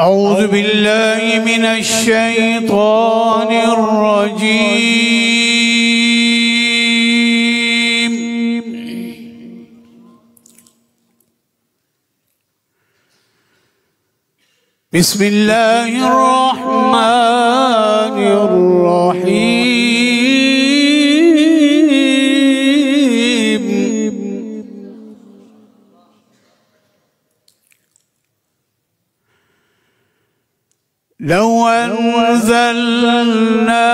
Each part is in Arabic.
أعوذ بالله من الشيطان الرجيم. بسم الله الرحمن الرحيم. لو أنزلنا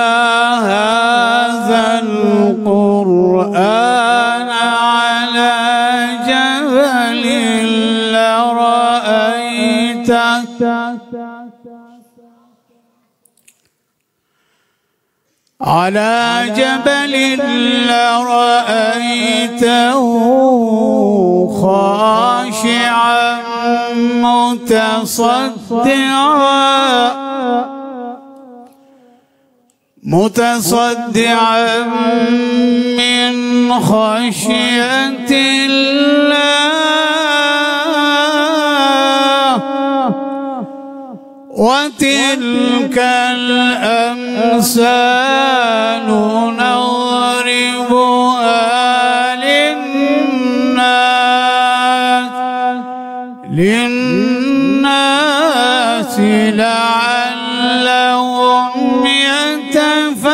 هذا القرآن على جبل لرأيته خاشعا متصدعا من خشية الله. وتلك الأمثال نضربها للناس لعلهم يتفكرون.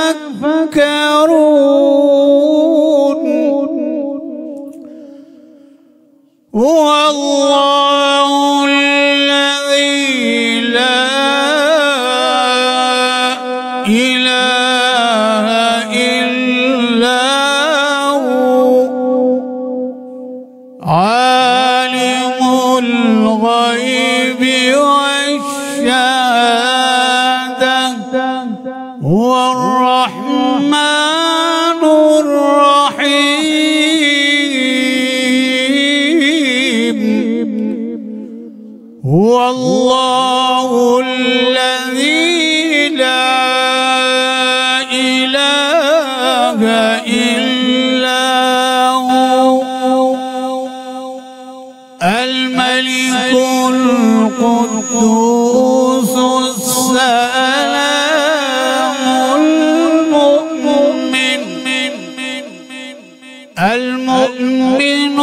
هو الله الذي لا إله إلا هو عالم الغيب والشهادة هو الرحمن الرحيم. هو الله الذي لا إله إلا هو الملك القدوس السلام المؤمن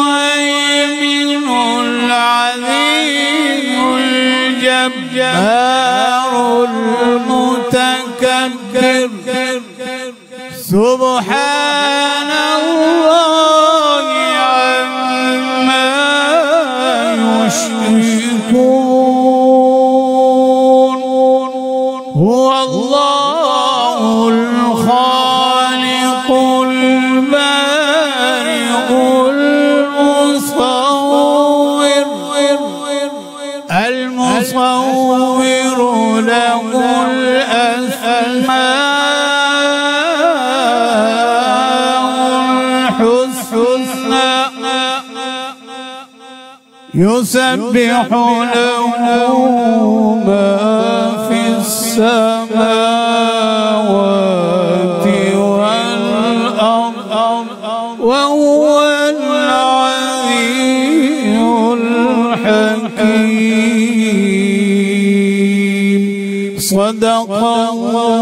المهيمن العزيز الجبار المتكبر. سبحان الله عما يشركون. هو الله الخالق البارئ المصور له الأسماء الحسنى يسبح له ما في السماوات والأرض وهو العلي الحكيم. صدق الله.